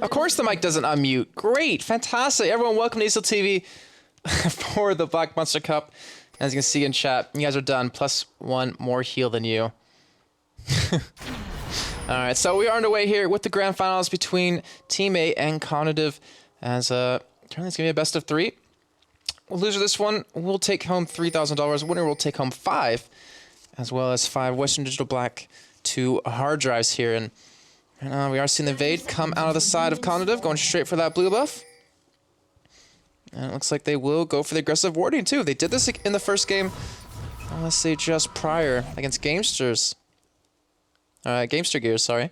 Of course the mic doesn't unmute. Great, fantastic. Everyone, welcome to Easel TV for the Black Monster Cup. As you can see in chat, you guys are done. Plus one more heal than you. Alright, so we are underway here with the grand finals between Team 8 and Cognitive. As currently it's going to be a best of 3. Loser of this one will take home $3,000. Winner will take home 5, as well as 5 Western Digital Black 2 hard drives here. And we are seeing the Vade come out of the side of Cognitive, going straight for that blue buff. And it looks like they will go for the aggressive warding too. They did this in the first game, I want to say just prior, against Gamesters. Gamester Gears, sorry.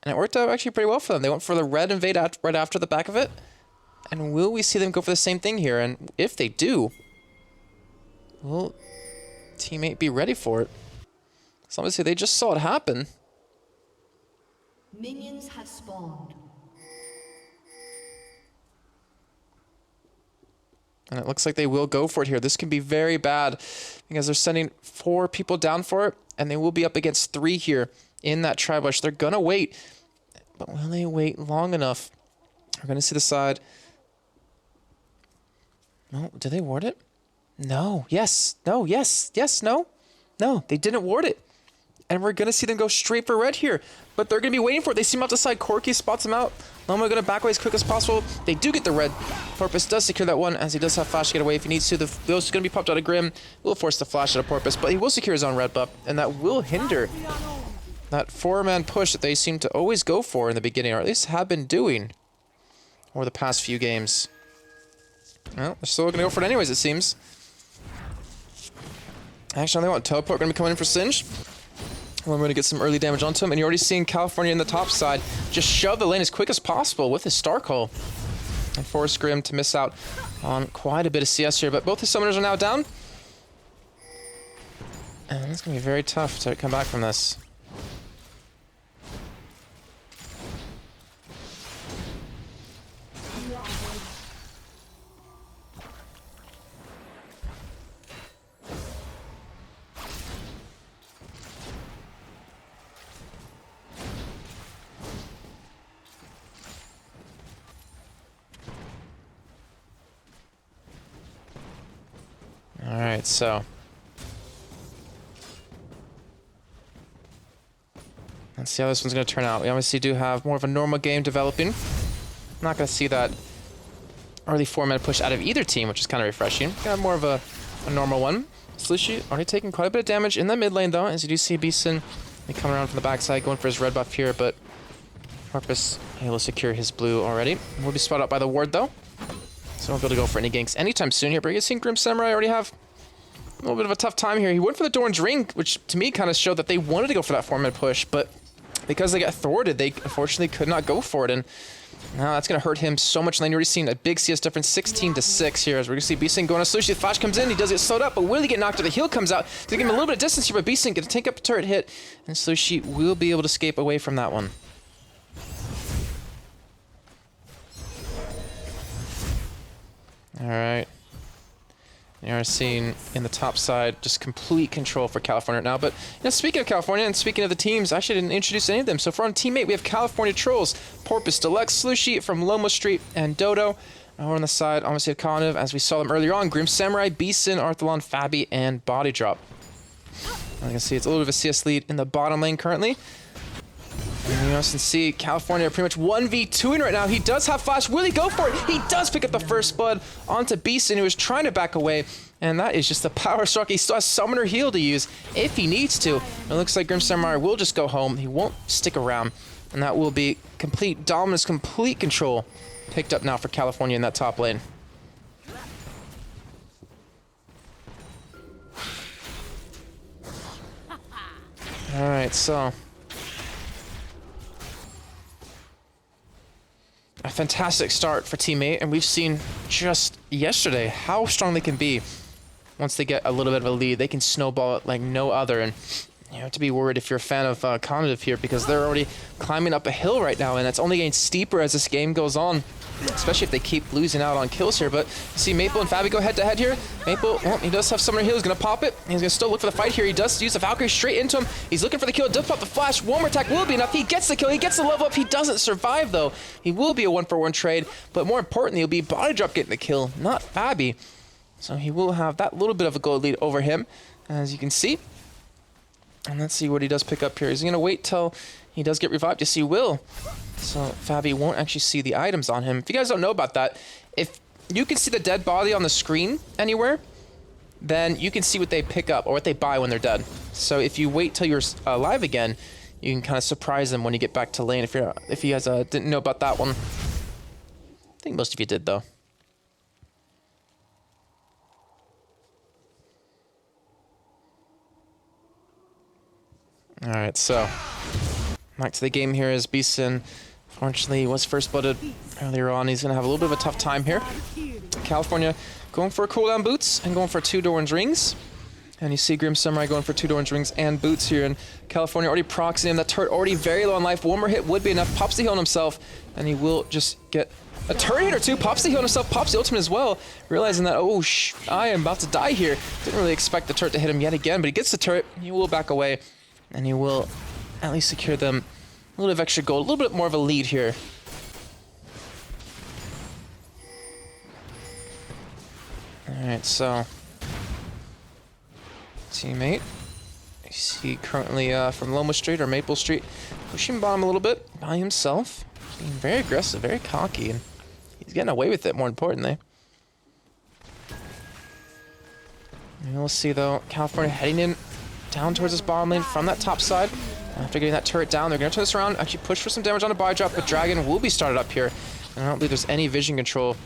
And it worked out actually pretty well for them. They went for the red invade right after the back of it. And will we see them go for the same thing here? And if they do, will Team 8 be ready for it? So obviously they just saw it happen. Minions have spawned. And it looks like they will go for it here. This can be very bad because they're sending 4 people down for it, and they will be up against 3 here in that tri-bush. They're going to wait, but will they wait long enough? We're going to see the side. No, did they ward it? No, yes, no, yes, yes, no. No, they didn't ward it. And we're going to see them go straight for red here. But they're going to be waiting for it. They see him out the side. Corky spots him out. Loma going to back away as quick as possible. They do get the red. Porpoise does secure that one, as he does have flash to get away if he needs to. The ghost is going to be popped out of Grim. Will force the flash out of Porpoise, but he will secure his own red buff. And that will hinder that 4-man push that they seem to always go for in the beginning, or at least have been doing over the past few games. Well, they're still going to go for it anyways, it seems. Actually, they want teleport going to be coming in for Singe. Well, we're going to get some early damage onto him, and you're already seeing California in the top side just shove the lane as quick as possible with his Star Call. And force Grim to miss out on quite a bit of CS here, but both his summoners are now down. And it's going to be very tough to come back from this. Alright, so let's see how this one's going to turn out. We obviously do have more of a normal game developing. I'm not going to see that early 4-man push out of either team, which is kind of refreshing. Got more of a normal one. Slushy already taking quite a bit of damage in the mid lane, though, as you do see Beeson coming around from the backside, going for his red buff here, but Porpoise able to secure his blue already. Will be spotted out by the ward, though, so won't be able to go for any ganks anytime soon here. But you've seen Grim Samurai already have a little bit of a tough time here. He went for the Doran's Ring, which to me kind of showed that they wanted to go for that 4-man push, but because they got thwarted, they unfortunately could not go for it. And now that's going to hurt him so much. And then you're already seeing a big CS difference, 16 to 6 here, as we're going to see Beeson going on Slushy. The flash comes in, he does get slowed up, but will he get knocked out? The heal comes out to give him a little bit of distance here, but Beeson get to take up a turret hit, and Slushy will be able to escape away from that one. Alright. You are seeing in the top side just complete control for California now. But speaking of California and speaking of the teams, I actually didn't introduce any of them. So for on Team 8, we have California Trolls, Porpoise Deluxe, Slushy from Loma Street, and Dodo. Over on the side, obviously of Cognitive, as we saw them earlier on, Grim Samurai, Beeson, Arthalon, Fabi, and Body Drop. As you can see, it's a little bit of a CS lead in the bottom lane currently. And you also can see California pretty much 1v2ing right now. He does have flash. Will he go for it? He does pick up the first blood onto Beeson, who is trying to back away. And that is just a power struck. He still has Summoner Heal to use if he needs to. It looks like Grim Samurai will just go home. He won't stick around. And that will be complete dominance, complete control picked up now for California in that top lane. Alright, so a fantastic start for Team 8, and we've seen just yesterday how strong they can be once they get a little bit of a lead. They can snowball it like no other, and you have to be worried if you're a fan of Cognitive here, because they're already climbing up a hill right now, and it's only getting steeper as this game goes on. especially if they keep losing out on kills here. But see Maple and Fabi go head to head here. Maple, well, he does have Summoner Heal. He's going to pop it. He's going to still look for the fight here. He does use the Valkyrie straight into him. He's looking for the kill. Does pop the flash. One more attack will be enough. He gets the kill. He gets the level up. He doesn't survive, though. He will be a 1-for-1 trade. But more importantly, it'll be Body Drop getting the kill, not Fabi. So he will have that little bit of a gold lead over him, as you can see. And let's see what he does pick up here. Is he going to wait till he does get revived? Yes, he will. So Fabi won't actually see the items on him. If you guys don't know about that, if you can see the dead body on the screen anywhere, then you can see what they pick up or what they buy when they're dead. So if you wait till you're alive again, you can kind of surprise them when you get back to lane. If you guys didn't know about that one. I think most of you did, though. All right, so back to the game here as Beeson, unfortunately, was first blooded earlier on. He's going to have a little bit of a tough time here. California going for cooldown boots and going for 2 Doran's rings. And you see Grim Samurai going for 2 Doran's rings and boots here. And California already proxying him. That turret already very low on life. One more hit would be enough. Pops the heal on himself, and he will just get a turret hit or two. Pops the heal on himself, pops the ultimate as well. Realizing that, oh, I am about to die here. Didn't really expect the turret to hit him yet again, but he gets the turret. He will back away. And he will at least secure them a little bit of extra gold, a little bit more of a lead here. Alright, so teammate, you see currently from Loma Street or Maple Street, pushing bottom a little bit by himself, being very aggressive, very cocky, and he's getting away with it, more importantly. And we'll see though, California heading in down towards this bottom lane from that top side. After getting that turret down, they're going to turn this around, actually push for some damage on a buy drop, but Dragon will be started up here. And I don't believe there's any vision control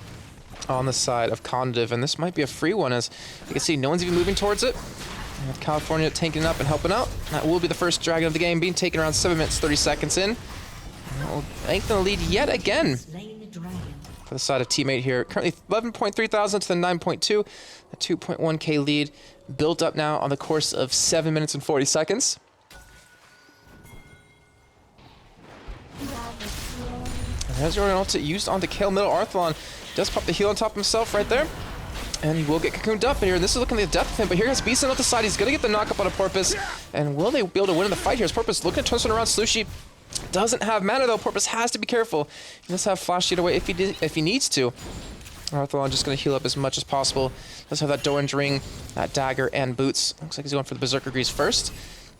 on the side of Condiv, and this might be a free one, as you can see no one's even moving towards it. And with California tanking up and helping out, that will be the first Dragon of the game, being taken around 7 minutes 30 seconds in. And that will lengthen the lead yet again for the side of teammate here. Currently 11.3 thousand to the 9.2, a 2.1k lead built up now on the course of 7 minutes and 40 seconds. And there's your ult used on the kill middle. Arthlon does pop the heal on top of himself right there. And he will get cocooned up in here. And this is looking at the depth of him, but here has Beeson on the side. He's going to get the knock up on a Porpoise. And will they be able to win in the fight here? As Porpoise looking to turn this one around. Slushy doesn't have mana though. Porpoise has to be careful. He does have flash sheet away if he needs to. Arthlon just going to heal up as much as possible. Does have that Doran's ring, that dagger, and boots. Looks like he's going for the Berserker Grease first.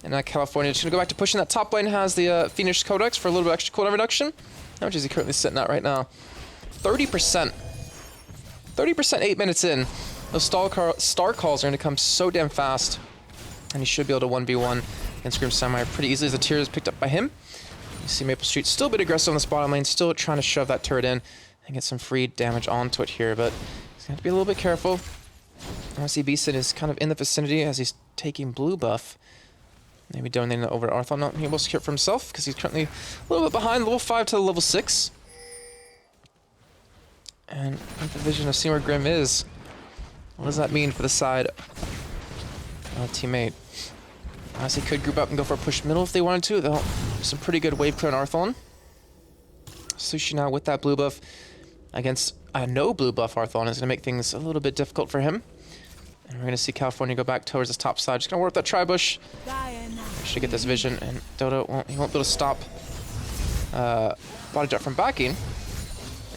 And California just going to go back to pushing that top lane. Has the Phoenix Codex for a little bit extra cooldown reduction. How much is he currently sitting at right now? 30%. 30% 8 minutes in. Those star calls are going to come so damn fast. And he should be able to 1v1 against Grim Samurai pretty easily as the tier is picked up by him. You see Maple Street still a bit aggressive on this bottom lane, still trying to shove that turret in and get some free damage onto it here, but he's going to be a little bit careful. I see Beeson is kind of in the vicinity as he's taking blue buff. Maybe donating it over to Arthur. Not able to secure it for himself because he's currently a little bit behind, level 5 to level 6. And with the vision of seeing where Grim is, what does that mean for the side of teammate? Honestly, could group up and go for a push middle if they wanted to. They'll have some pretty good wave clear on Arthon. Sushi now with that blue buff against a no blue buff Arthon is going to make things a little bit difficult for him. And we're going to see California go back towards this top side. Just going to work that tri-bush. Should get this vision, and Dodo won't be able to stop Body Drop from backing.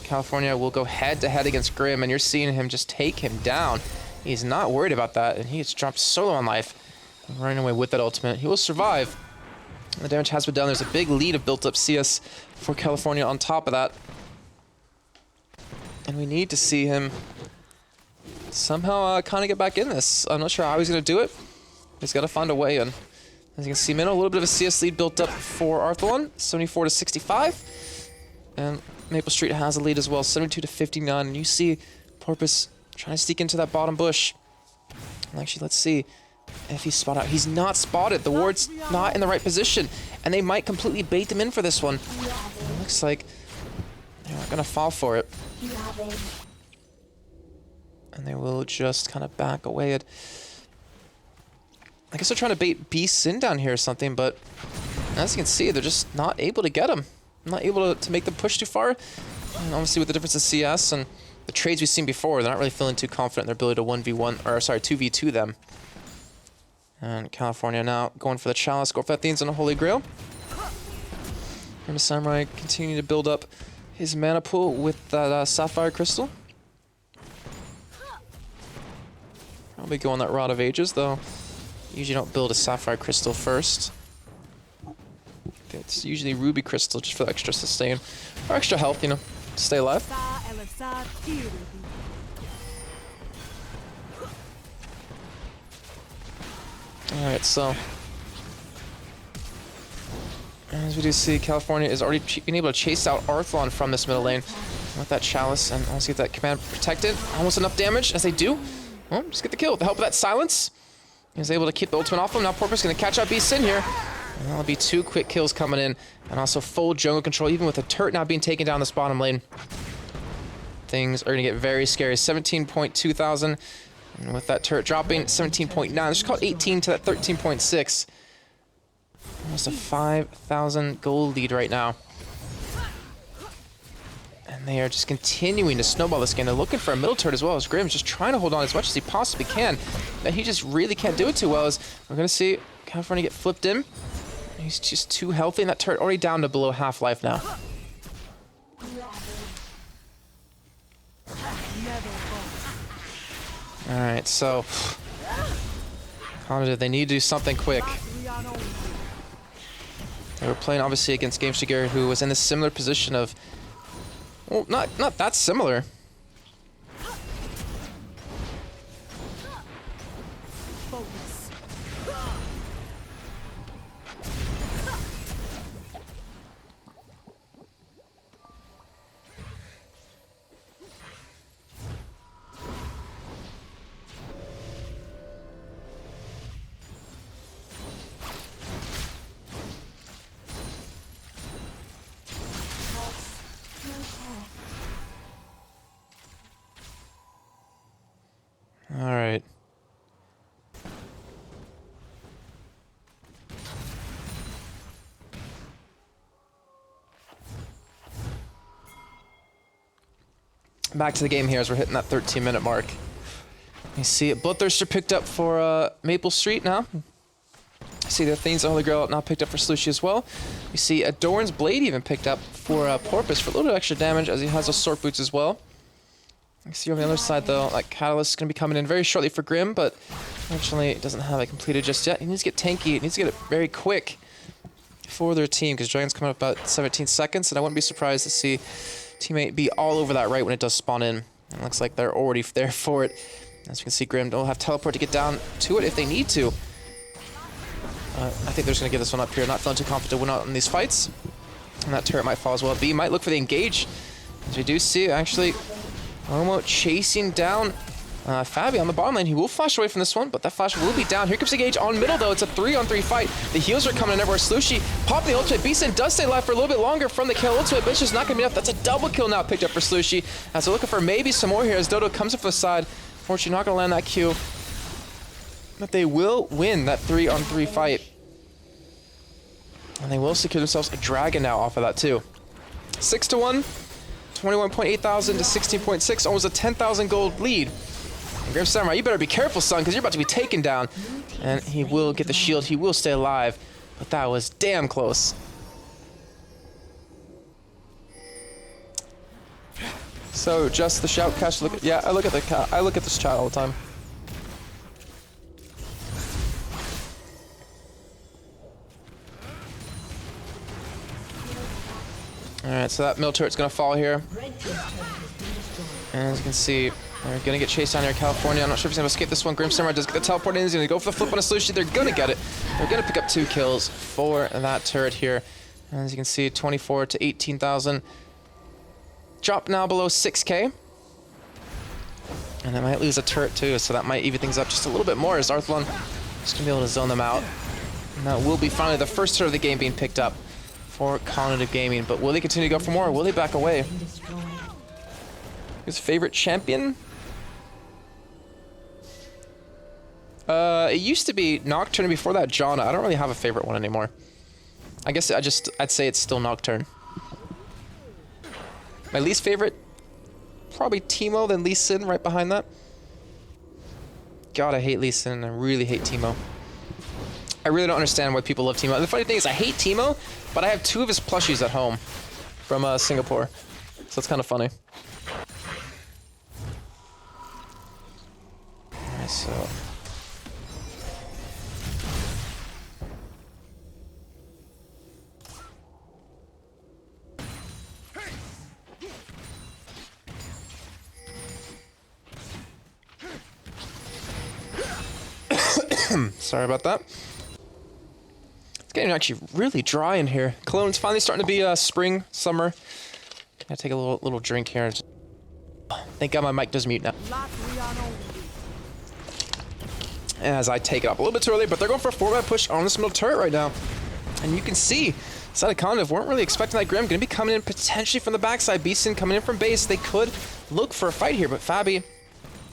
California will go head-to-head against Grim, and you're seeing him just take him down. He's not worried about that, and he gets dropped solo on life. Running away with that ultimate. He will survive. The damage has been done. There's a big lead of built-up CS for California on top of that. And we need to see him somehow kind of get back in this. I'm not sure how he's going to do it. He's got to find a way in. As you can see, Minnow, a little bit of a CS lead built up for Arthalon, 74 to 65. And Maple Street has a lead as well, 72 to 59. And you see Porpoise trying to sneak into that bottom bush. And actually, let's see if he's spotted out. He's not spotted. The ward's not in the right position. And they might completely bait them in for this one. It looks like they're not going to fall for it. And they will just kind of back away. I guess they're trying to bait Beeson down here or something, but as you can see, they're just not able to get him. Not able to make them push too far. And obviously with the difference in CS and the trades we've seen before, they're not really feeling too confident in their ability to 1v1, or sorry, 2v2 them. And California now going for the Chalice, go for that Theans and a Holy Grail. And Samurai continuing to build up his mana pool with that Sapphire Crystal. Probably go on that Rod of Ages, though. Usually don't build a Sapphire Crystal first. It's usually Ruby Crystal just for the extra sustain. Or extra health, you know, to stay alive. Alright, so as we do see, California is already being able to chase out Arthlon from this middle lane with that Chalice and also get that command protected. Almost enough damage as they do. Well, just get the kill with the help of that silence. He's able to keep the ultimate off him. Now Porpoise going to catch up Beast in here. And that'll be 2 quick kills coming in. And also full jungle control, even with the turret now being taken down this bottom lane. Things are going to get very scary. 17.2 thousand. And with that turret dropping, 17.9. Just call it 18 to that 13.6. Almost a 5,000 gold lead right now. And they are just continuing to snowball this game. They're looking for a middle turret as well as Grimm's just trying to hold on as much as he possibly can. That he just really can't do it too well. As we're going to see California get flipped in. He's just too healthy, and that turret already down to below half life now. Alright, so they need to do something quick. They were playing obviously against Game Shigeru, who was in a similar position of, well, not that similar. All right. Back to the game here as we're hitting that 13-minute mark. You see it, Bloodthirster picked up for Maple Street now. See the Thane's Holy Grail now picked up for Slushie as well. We see Adorn's Blade even picked up for Porpoise for a little bit of extra damage as he has those Sword Boots as well. You see on the other side though, like Catalyst is going to be coming in very shortly for Grim, but unfortunately it doesn't have it completed just yet. He needs to get tanky, he needs to get it very quick for their team because Dragon's coming up about 17 seconds and I wouldn't be surprised to see teammate be all over that right when it does spawn in. It looks like they're already there for it. As you can see, Grim will have teleport to get down to it if they need to. I think they're just going to give this one up here. Not feeling too confident to win out in these fights. And that turret might fall as well. B might look for the engage. As we do see, actually, Momo chasing down Fabi on the bottom lane. He will flash away from this one, but that flash will be down. Here comes the engage on middle, though. It's a 3-on-3 fight. The heals are coming in everywhere. Slushie popping the ultimate. Beeson does stay alive for a little bit longer from the kill ultimate, but it's just not going to be enough. That's a double kill now picked up for Slushie. As they're looking for maybe some more here as Dodo comes up from the side. Fortunately, not going to land that Q. But they will win that 3-on-3 fight. And they will secure themselves a dragon now off of that, too. 6-1. 21.8 thousand to 16.6, almost a 10,000 gold lead. And Grim Samurai, you better be careful, son, because you're about to be taken down. And he will get the shield, he will stay alive, but that was damn close. So just the shoutcast. Look at, yeah, I look at this chat all the time. Alright, so that mill turret's gonna fall here. And as you can see, they're gonna get chased down here in California. I'm not sure if he's gonna escape this one. Grim Samurai does get the teleport in. He's gonna go for the flip on a Slushie. They're gonna get it. They're gonna pick up 2 kills for that turret here. And as you can see, 24 to 18,000. Drop now below 6k. And they might lose a turret too, so that might even things up just a little bit more as Arthlon is gonna be able to zone them out. And that will be finally the first turret of the game being picked up for Cognitive Gaming, but will they continue to go for more, or will they back away? His favorite champion? It used to be Nocturne, and before that Janna. I don't really have a favorite one anymore. I guess I'd say it's still Nocturne. My least favorite, probably Teemo, then Lee Sin right behind that. God, I hate Lee Sin. I really hate Teemo. I really don't understand why people love Teemo. And the funny thing is, I hate Teemo, but I have 2 of his plushies at home from Singapore. So it's kind of funny. Alright, so... Sorry about that. It's getting actually really dry in here. Cologne's finally starting to be spring, summer. Gotta take a little drink here. Thank God my mic does mute now. As I take it up a little bit too early, but they're going for a 4-man push on this middle turret right now. And you can see, side of Condiv weren't really expecting that Grim. Gonna be coming in potentially from the backside. Beastin coming in from base. They could look for a fight here, but Fabi,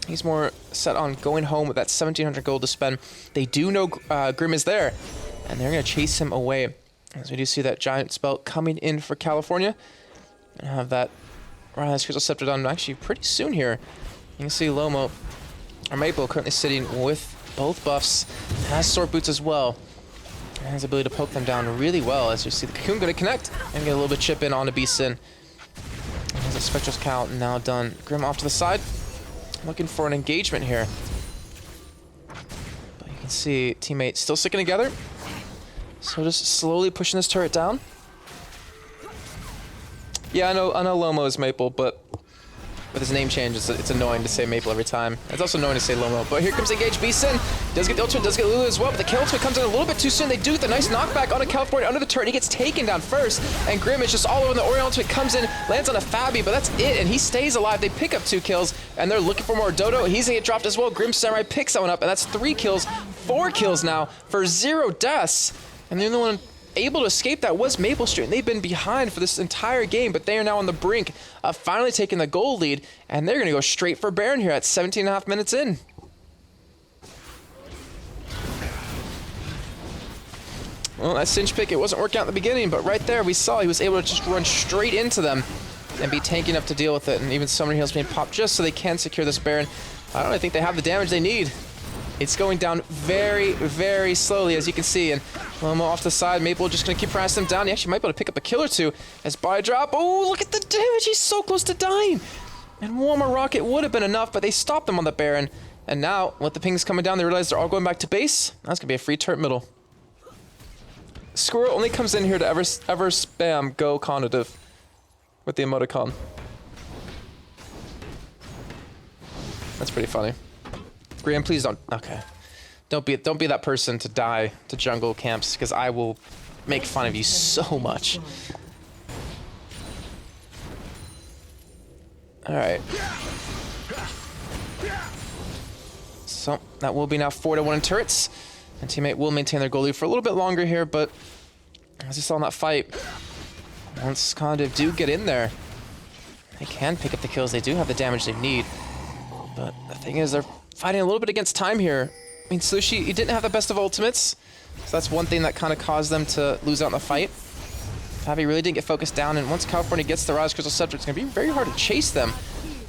he's more set on going home with that 1,700 gold to spend. They do know Grim is there, and they're going to chase him away. As we do see that giant spell coming in for California. And have that Rise Crystal Scepter done actually pretty soon here. You can see Lomo, or Maple, currently sitting with both buffs. Has Sword Boots as well. And has the ability to poke them down really well. As you see the Cocoon going to connect and get a little bit chip in onto Beastin. Has a Spectre's Cowl now done. Grim off to the side. Looking for an engagement here. But you can see teammates still sticking together. So just slowly pushing this turret down. Yeah, I know Lomo is Maple, but with his name change, it's annoying to say Maple every time. It's also annoying to say Lomo. But here comes Engage Beastin. Does get the ultimate, does get Lulu as well, but the kill ultimate comes in a little bit too soon. They do get the nice knockback onto California under the turret. He gets taken down first, and Grim is just all over the Orion ultimate, comes in, lands on a Fabi, but that's it, and he stays alive. They pick up 2 kills, and they're looking for more Dodo. He's gonna get dropped as well. Grim Samurai picks that one up, and that's 3 kills, 4 kills now for 0 deaths. And the only one able to escape that was Maple Street, and they've been behind for this entire game, but they are now on the brink of finally taking the gold lead, and they're going to go straight for Baron here at 17.5 minutes in. Well, that cinch pick, it wasn't working out at the beginning, but right there we saw he was able to just run straight into them and be tanky enough to deal with it, and even Summoner Heals being popped just so they can secure this Baron. I don't really think they have the damage they need. It's going down very, very slowly, as you can see, and Lomo off the side. Maple just going to keep harassing them down. He actually might be able to pick up a kill or 2 as buy drop. Oh, look at the damage. He's so close to dying. And one more rocket would have been enough, but they stopped him on the Baron. And now, with the pings coming down, they realize they're all going back to base. That's going to be a free turret middle. Squirrel only comes in here to ever spam go Condiv with the emoticon. That's pretty funny. Graham, please don't. Okay, don't be that person to die to jungle camps, because I will make fun of you so much. All right. So that will be now 4-1 in turrets, and teammate will maintain their goal lead for a little bit longer here. But as you saw in that fight, once Condiv do get in there, they can pick up the kills. They do have the damage they need. But the thing is, they're fighting a little bit against time here. I mean, Sushi, he didn't have the best of ultimates, so that's one thing that kind of caused them to lose out in the fight. Fabi really didn't get focused down, and once California gets the Rise Crystal Scepter, it's going to be very hard to chase them.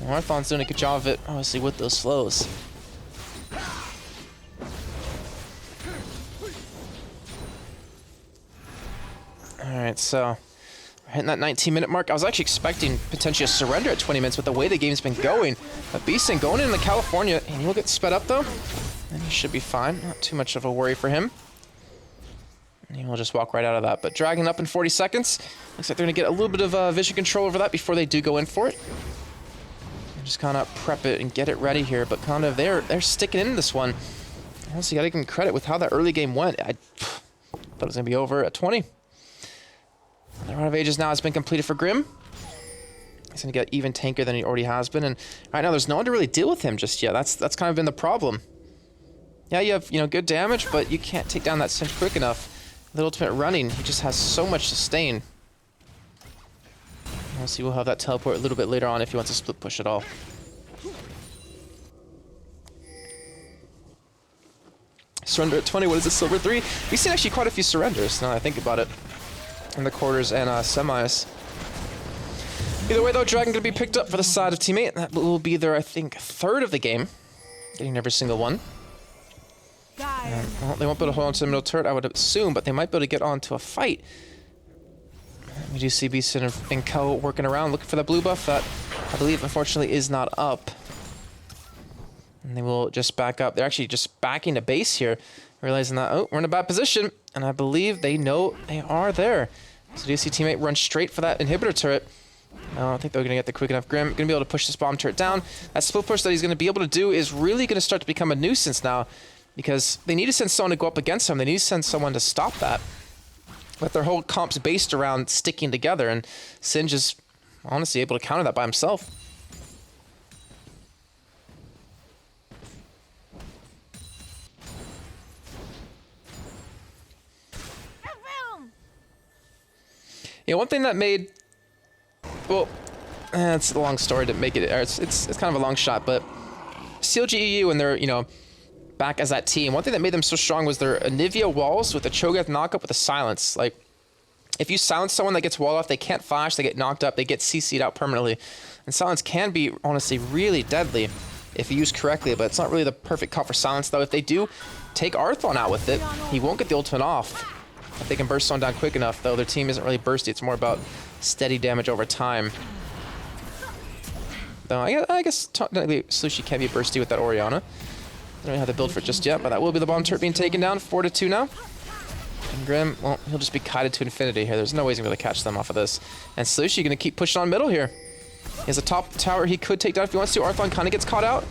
Marathon's doing a good job of it, obviously, with those slows. Alright, so we're hitting that 19-minute mark. I was actually expecting potentially a surrender at 20 minutes with the way the game's been going. But Beastin going into California, and he'll get sped up though, and he should be fine. Not too much of a worry for him. And he'll just walk right out of that. But dragging up in 40 seconds. Looks like they're going to get a little bit of vision control over that before they do go in for it. And just kind of prep it and get it ready here. But kind of they're sticking in this one. Honestly, got to give them credit with how that early game went. I thought it was going to be over at 20. The Run of Ages now has been completed for Grim. He's going to get even tankier than he already has been. And right now, there's no one to really deal with him just yet. That's kind of been the problem. Yeah, you have, good damage, but you can't take down that cinch quick enough. The ultimate running, he just has so much sustain. We'll see, we'll have that teleport a little bit later on if he wants to split push at all. Surrender at 20, what is this, silver 3? We've seen actually quite a few surrenders, now that I think about it. In the quarters and semis. Either way, though, Dragon going to be picked up for the side of teammate. That will be their, I think, third of the game. Getting every single one. Well, they won't be able to hold on to the middle turret, I would assume, but they might be able to get onto a fight. We do see Beeson and Kel working around, looking for the blue buff that I believe, unfortunately, is not up. And they will just back up. They're actually just backing to base here, realizing that, oh, we're in a bad position. And I believe they know they are there. So do you see teammate run straight for that inhibitor turret? I don't think they're going to get the quick enough. Grim going to be able to push this bomb turret down. That split push that he's going to be able to do is really going to start to become a nuisance now, because they need to send someone to go up against him. They need to send someone to stop that. But their whole comp's based around sticking together, and Singe is honestly able to counter that by himself. Yeah, one thing that made, well, it's a long story to make it, or it's kind of a long shot, but CLG and they're, you know, back as that team, one thing that made them so strong was their Anivia walls with the Cho'Gath knockup with a silence. Like, if you silence someone that gets wall off, they can't flash, they get knocked up, they get CC'd out permanently. And silence can be, honestly, really deadly if you use correctly, but it's not really the perfect comp for silence, though. If they do take Arthon out with it, he won't get the ultimate off. If they can burst someone down quick enough, though, their team isn't really bursty. It's more about steady damage over time. Though I guess technically Slushie can be bursty with that Orianna. Don't really have the build for it just yet, but that will be the bomb turret being taken down. 4-2 now. And Grim, well, he'll just be kited to infinity here. There's no way he's going to be able to catch them off of this. And Slushie going to keep pushing on middle here. He has a top tower he could take down if he wants to. Arthon kind of gets caught out.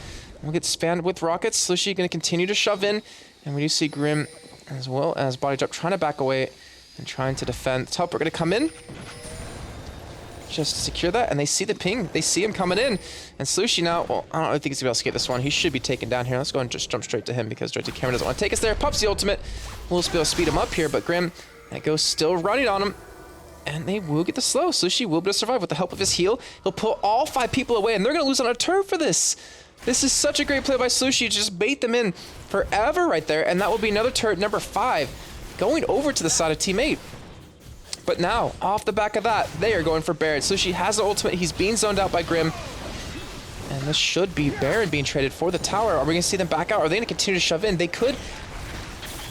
We'll get spammed with rockets. Slushie going to continue to shove in. And we do see Grim, as well as Body Drop, trying to back away and trying to defend. The teleport going to come in just to secure that, and they see the ping. They see him coming in. And Slushie now, well, I don't really think he's going to be able to escape this one. He should be taken down here. Let's go and just jump straight to him because Directed Camera doesn't want to take us there. Pops the ultimate. We'll just be able to speed him up here, but Grim, that goes still running on him. And they will get the slow. Slushie will be able to survive with the help of his heal. He'll pull all 5 people away, and they're going to lose on a turret for this. This is such a great play by Slushie to just bait them in forever right there, and that will be another turret number 5 going over to the side of Team 8. But now, off the back of that, they are going for Baron. Slushie has the ultimate. He's being zoned out by Grim. And this should be Baron being traded for the tower. Are we going to see them back out? Are they going to continue to shove in? They could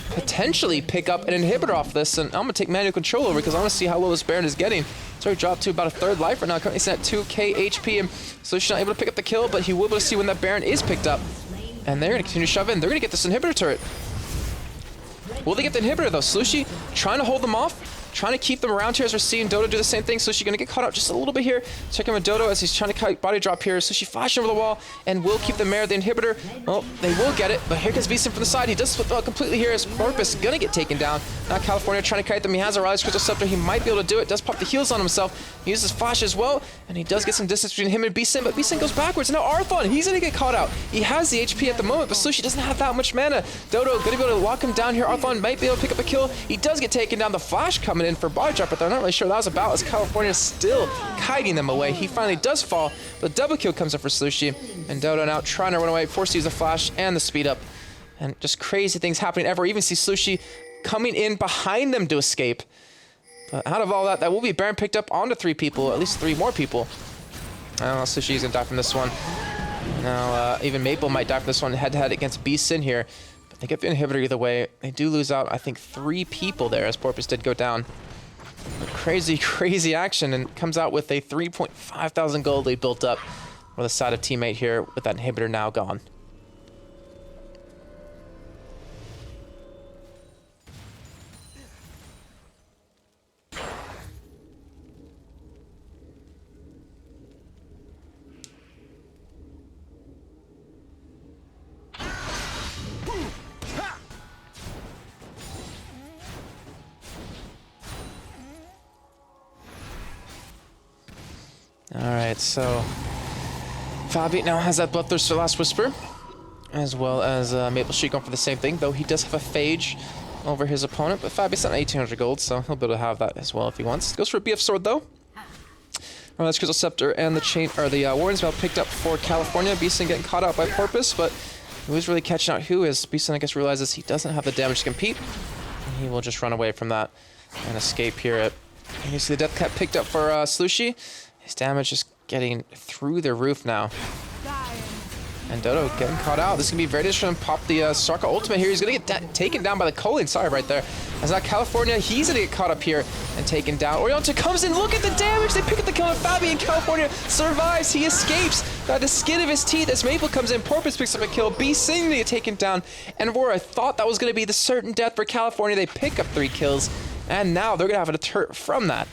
potentially pick up an inhibitor off this, and I'm going to take manual control over because I want to see how low this Baron is getting. It's already dropped to about a third life right now. Currently sitting at 2k HP, and Slushie's not able to pick up the kill, but he will be able to see when that Baron is picked up. And they're going to continue to shove in. They're going to get this inhibitor turret. Will they get the inhibitor, though? Slushie trying to hold them off. Trying to keep them around here as we're seeing Dodo do the same thing. Slushie going to get caught out just a little bit here. Check in with Dodo as he's trying to body drop here. Slushie flashing over the wall and will keep the Mare, the inhibitor. Well, they will get it, but here comes Beeson from the side. He does split completely here as Porpoise going to get taken down. Now California trying to kite them. He has a Riley's Crystal Scepter. He might be able to do it. Does pop the heals on himself. He uses flash as well, and he does get some distance between him and Beeson, but Beeson goes backwards. Now Arthon, he's going to get caught out. He has the HP at the moment, but Slushie doesn't have that much mana. Dodo going to be able to lock him down here. Arthon might be able to pick up a kill. He does get taken down. The flash coming in for body drop, but I'm not really sure what that was about as California is still kiting them away. He finally does fall, but double kill comes up for Slushie, and Dodo now trying to run away, forced to use the flash and the speed up. And just crazy things happening everywhere. Even see Slushie coming in behind them to escape. But out of all that, that will be Baron picked up onto 3 people, at least 3 more people. I don't know, Slushie's gonna die from this one. Now, even Maple might die from this one head-to-head against Beeson here. But they get the inhibitor either way. They do lose out, I think, 3 people there as Porpoise did go down. Crazy, crazy action, and comes out with a 3.5 thousand gold lead built up for the side of teammate here with that inhibitor now gone. Alright, so Fabi now has that Bloodthirster Last Whisper, as well as Maple Street going for the same thing, though he does have a Phage over his opponent, but Fabi's at 1800 gold, so he'll be able to have that as well if he wants. Goes for a BF Sword, though. That's Crystal Scepter and the chain, or the Warden's Bell picked up for California. Beeson getting caught out by Porpoise, but who's really catching out who is? Beeson, I guess, realizes he doesn't have the damage to compete, and he will just run away from that and escape here. And you see the Death Cap picked up for Slushie. His damage is getting through the roof now. And Dodo getting caught out. This is going to be very difficult to pop the Soraka ultimate here. He's going to get taken down by the Colin. Sorry, right there. As now California, he's going to get caught up here and taken down. Orianto comes in. Look at the damage. They pick up the kill on Fabi, and California survives. He escapes by the skin of his teeth as Maple comes in. Porpoise picks up a kill. BMC to get taken down. And Aurora thought that was going to be the certain death for California. They pick up 3 kills. And now they're going to have a deter from that.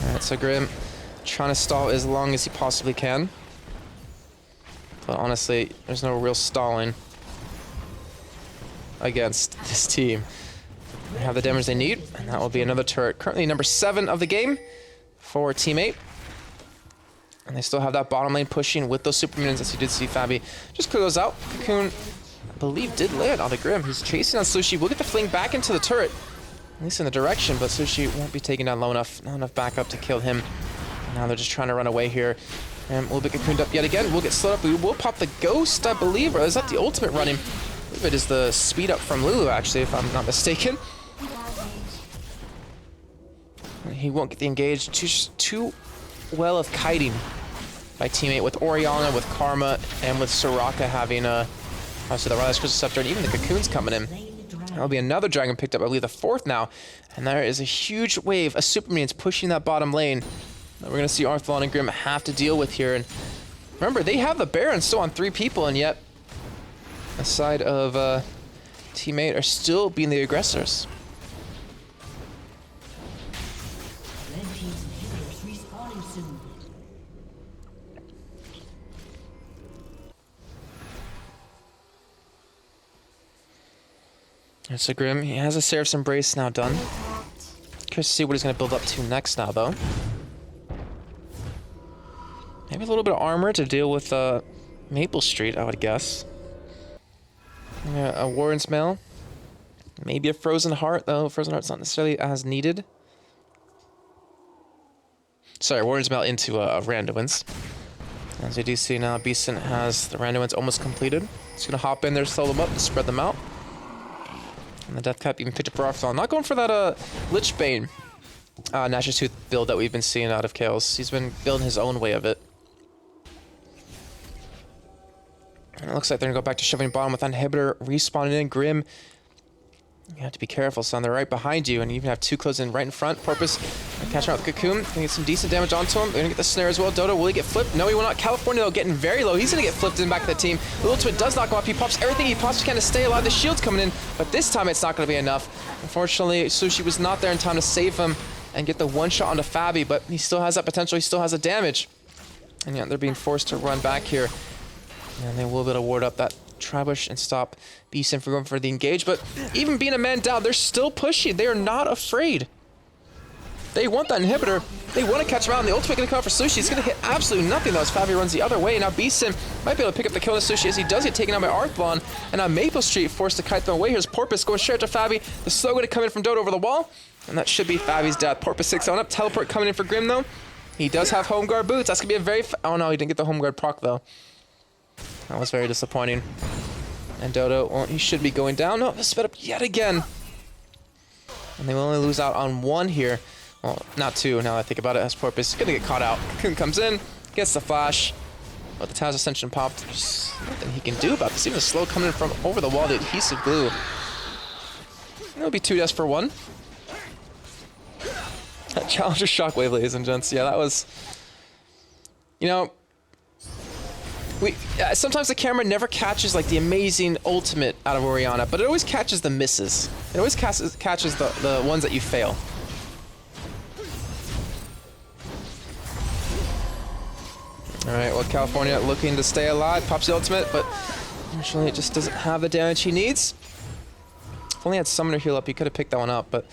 Alright, so Grim trying to stall as long as he possibly can. But honestly, there's no real stalling against this team. They have the damage they need, and that will be another turret. Currently number 7 of the game for teammate. And they still have that bottom lane pushing with those super minions, as you did see Fabi just clear those out. Cocoon, I believe, did land on the Grim. He's chasing on Sushi. We'll get the fling back into the turret. At least in the direction, but Sushi won't be taken down low enough. Not enough backup to kill him. Now they're just trying to run away here. And we'll get cocooned up yet again. We'll get slowed up. We will pop the ghost, I believe. Or is that the ultimate running? I believe it is the speed up from Lulu, actually, if I'm not mistaken. He won't get the engage. Too well of kiting by teammate with Oriana, with Karma, and with Soraka having obviously the Riley's Crystal Scepter, and even the cocoons coming in. That'll be another dragon picked up, I believe the 4th now. And there is a huge wave of super minions pushing that bottom lane that we're going to see Arthlon and Grim have to deal with here. And remember, they have the Baron still on 3 people, and yet the side of teammate are still being the aggressors. So Grim, he has a Seraph's Embrace now done. Curious to see what he's going to build up to next now, though. Maybe a little bit of armor to deal with Maple Street, I would guess. Yeah, a Warren's Mail. Maybe a Frozen Heart, though. Frozen Heart's not necessarily as needed. Sorry, Warren's Mail into Randuin's. As you do see now, Beeson has the Randuin's almost completed. He's going to hop in there, slow them up, and spread them out. And the Death Cap even picked up Arthlon. Not going for that Lichbane Nash's Tooth build that we've been seeing out of Chaos. He's been building his own way of it. And it looks like they're going to go back to shoving bottom with that inhibitor respawning in. Grim, you have to be careful, son. They're right behind you, and you even have 2 close in right in front. Porpoise catching out with Cocoon. Gonna get some decent damage onto him. They're gonna get the snare as well. Dodo, will he get flipped? No, he will not. California, though, getting very low. He's gonna get flipped in back of the team. The ultimate does knock him off. He pops everything he possibly can to stay alive. The shield's coming in, but this time it's not gonna be enough. Unfortunately, Sushi was not there in time to save him and get the 1-shot onto Fabi, but he still has that potential. He still has the damage. And yet they're being forced to run back here. And they will be able to ward up that Tribush and stop Beeson from going for the engage. But even being a man down, they're still pushing. They are not afraid. They want that inhibitor. They want to catch him out, and the ultimate going to come out for Sushi. It's going to hit absolutely nothing, though, as Fabi runs the other way. Now Beeson might be able to pick up the kill on Sushi as he does get taken out by Arthlon. And now Maple Street forced to kite them away. Here's Porpoise going straight to Fabi. The slow going to come in from Dodo over the wall. And that should be Fabi's death. Porpoise 6 on up. Teleport coming in for Grim, though. He does have home guard boots. That's going to be a very... Oh, no, he didn't get the home guard proc, though. That was very disappointing. And Dodo, well, he should be going down. No, sped up yet again. And they will only lose out on 1 here. Well, not 2 now that I think about it, as Porpoise is going to get caught out. Cocoon comes in, gets the flash. But the Towers Ascension popped. There's nothing he can do about this. Even the slow coming in from over the wall, the adhesive glue. It'll be 2 deaths for 1. That Challenger Shockwave, ladies and gents. Yeah, that was... You know... sometimes the camera never catches like the amazing ultimate out of Oriana, but it always catches the misses. It always catches the ones that you fail. Alright, well, California looking to stay alive, pops the ultimate, but unfortunately it just doesn't have the damage he needs. If only had Summoner heal up, he could have picked that one up, but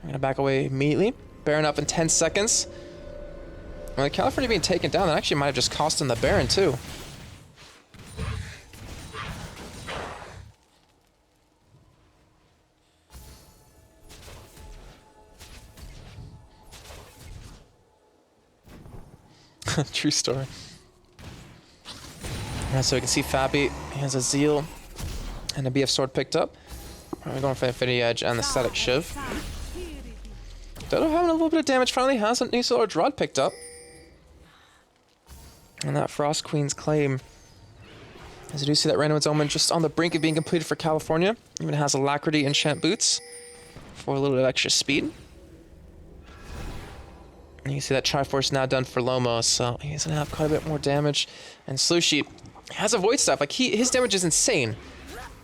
I'm gonna back away immediately. Baron up in 10 seconds. Well, California being taken down, that actually might have just cost him the Baron too. True story. Alright, so we can see Fabi, he has a Zeal and a BF sword picked up. We're going for Infinity Edge and the Static Shiv. Dodo having a little bit of damage. Finally has a new Solar Drod picked up. And that Frost Queen's claim. As you do see that Random Omen just on the brink of being completed for California. Even has Alacrity enchant boots for a little bit of extra speed. And you see that Triforce now done for Lomo, so he's gonna have quite a bit more damage. And Slushie has a Void Staff. Like his damage is insane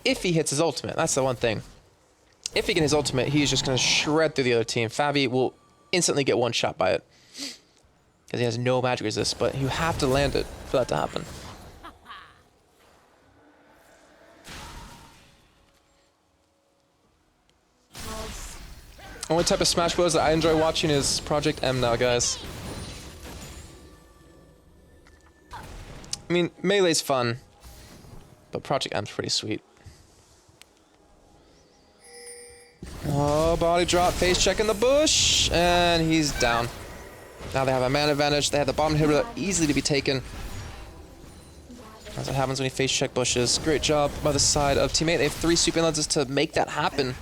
if he hits his ultimate. That's the one thing. If he gets his ultimate, he's just gonna shred through the other team. Fabi will instantly get one shot by it because he has no magic resist. But you have to land it for that to happen. Only type of Smash Bros that I enjoy watching is Project M now, guys. I mean, Melee's fun, but Project M's pretty sweet. Oh, body drop, face check in the bush, and he's down. Now they have a mana advantage. They have the bottom inhibitor easily to be taken. That's what happens when you face check bushes. Great job by the side of teammate. They have 3 sweeping lenses to make that happen.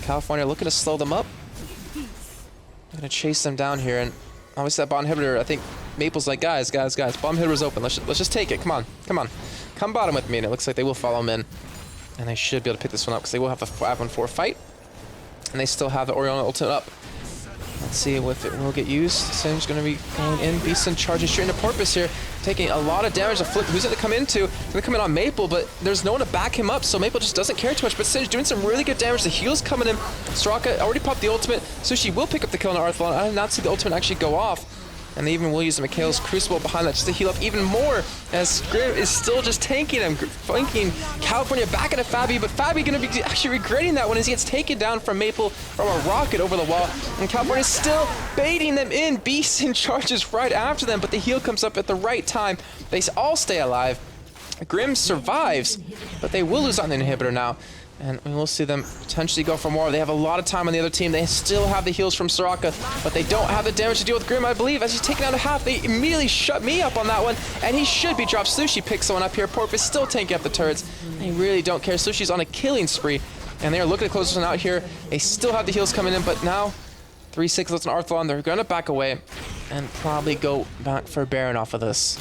California looking to slow them up. They're gonna chase them down here, and obviously that bottom inhibitor, I think Maple's like, guys, bottom inhibitor's open. Let's just take it. Come on. Come bottom with me, and it looks like they will follow him in. And they should be able to pick this one up because they will have a 5-on-4 fight. And they still have the Oriona ultimate up. Let's see if it will get used. Sim's going to be going in. Beeson charging straight into Porpoise here, taking a lot of damage to flip. Who's it going to come into? It's going to come in on Maple, but there's no one to back him up, so Maple just doesn't care too much. But Sin's doing some really good damage. The heal's coming in. Soraka already popped the ultimate. Sushi will pick up the kill on Arthlon. I did not see the ultimate actually go off. And they even will use the Mikhail's Crucible behind that just to heal up even more, as Grim is still just tanking him, flanking California back into Fabi, but Fabi gonna be actually regretting that one as he gets taken down from Maple from a rocket over the wall, and California's still baiting them in. Beeson charges right after them, but the heal comes up at the right time. They all stay alive. Grim survives, but they will lose on the inhibitor now. And we will see them potentially go for more. They have a lot of time on the other team. They still have the heals from Soraka, but they don't have the damage to deal with Grim, I believe. As he's taken out a half, they immediately shut me up on that one, and he should be dropped. Sushi picks someone up here. Porpoise still tanking up the turrets. They really don't care. Sushi's on a killing spree, and they are looking to close this one out here. They still have the heals coming in, but now 3-6 lets an Arthlon. They're going to back away and probably go back for Baron off of this.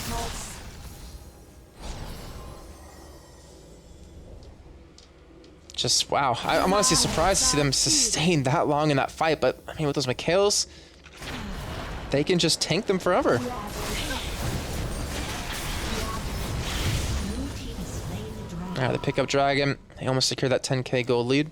Just, wow. I'm honestly surprised to see them sustain that long in that fight, but, I mean, with those Mikhails, they can just tank them forever. Alright, they pick up Dragon. They almost secure that 10k gold lead.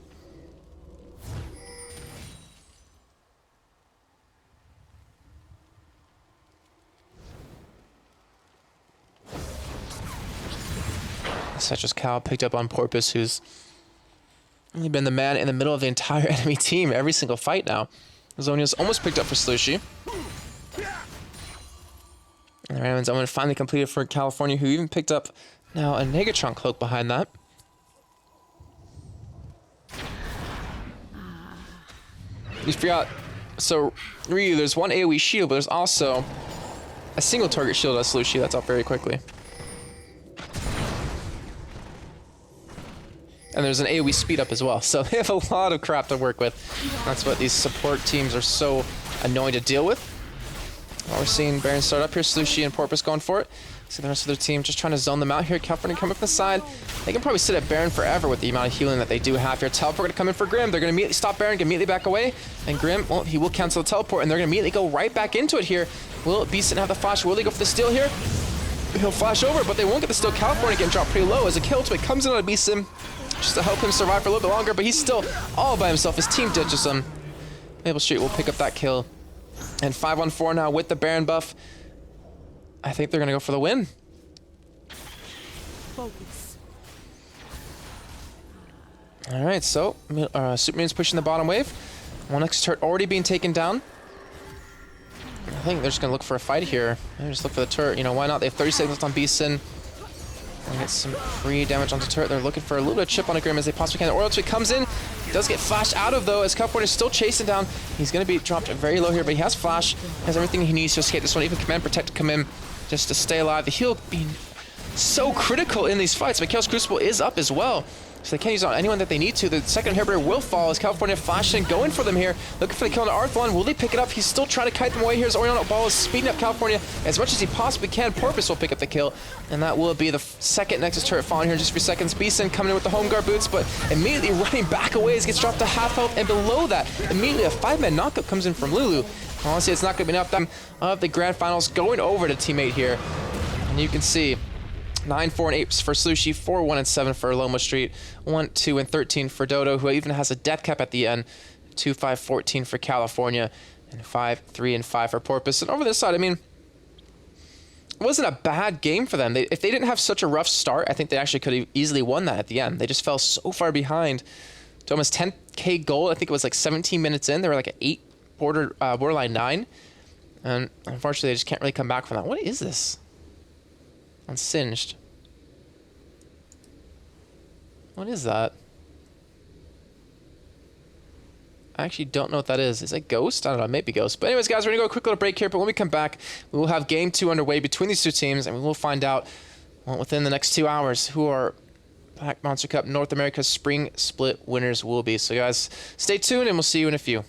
Such as Cal picked up on Porpoise, who's only been the man in the middle of the entire enemy team every single fight now. Zonia's almost picked up for Slushie. And the Random Omen finally completed for California, who even picked up now a Negatron cloak behind that. You forgot, so Ryu, there's one AoE shield, but there's also a single target shield as Slushie that's up very quickly. And there's an AoE speed up as well, so they have a lot of crap to work with. That's what these support teams are so annoying to deal with. Well, we're seeing Baron start up here, Slushie and Porpoise going for it. See the rest of their team just trying to zone them out here. California coming from the side. They can probably sit at Baron forever with the amount of healing that they do have here. Teleport gonna come in for Grim. They're gonna immediately stop Baron, gonna immediately back away. And Grim, well, he will cancel the teleport, and they're gonna immediately go right back into it here. Will Beeson have the flash? Will they go for the steal here? He'll flash over, but they won't get the steal. California getting dropped pretty low as a kill ultimate comes in on Beeson, just to help him survive for a little bit longer, but he's still all by himself. His team ditches him. Maple Street will pick up that kill. And 5-on-4 now with the Baron buff. I think they're going to go for the win. Focus. All right, so Superman's pushing the bottom wave. One X turret already being taken down. I think they're just going to look for a fight here. Maybe just look for the turret. You know, why not? They have 30 seconds left on Beeson. And get some free damage onto turret. They're looking for a little bit of chip on a Grim as they possibly can. The Orlotry comes in. He does get flashed out of, though, as California is still chasing down. He's going to be dropped very low here, but he has flash. Has everything he needs to escape this one. Even Command Protect to come in just to stay alive. The heal being so critical in these fights. Mikhail's Crucible is up as well. So they can't use it on anyone that they need to. The second Hair Barrier will fall as California flashing, going for them here. Looking for the kill on Arthlon. Will they pick it up? He's still trying to kite them away here as Orion Ball is speeding up California as much as he possibly can. Porpoise will pick up the kill, and that will be the second Nexus turret falling here in just a few seconds. Beeson coming in with the home guard boots, but immediately running back away as he gets dropped to half health, and below that, immediately a 5-man knockup comes in from Lulu. Honestly, it's not going to be enough time of the grand finals going over to teammate here. And you can see 9, 4, and 8 for Slushie, 4, 1, and 7 for Loma Street, 1, 2, and 13 for Dodo, who even has a death cap at the end, 2, 5, 14 for California, and 5, 3, and 5 for Porpoise. And over this side, I mean, it wasn't a bad game for them. If they didn't have such a rough start, I think they actually could have easily won that at the end. They just fell so far behind to almost 10k gold. I think it was like 17 minutes in. They were like at 8, borderline 9. And unfortunately, they just can't really come back from that. What is this? Unsinged. What is that? I actually don't know what that is. Is it Ghost? I don't know. Maybe Ghost. But anyways, guys, we're going to go a quick little break here. But when we come back, we will have Game 2 underway between these two teams. And we will find out, well, within the next 2 hours who our Pack Monster Cup North America Spring Split winners will be. So, guys, stay tuned and we'll see you in a few.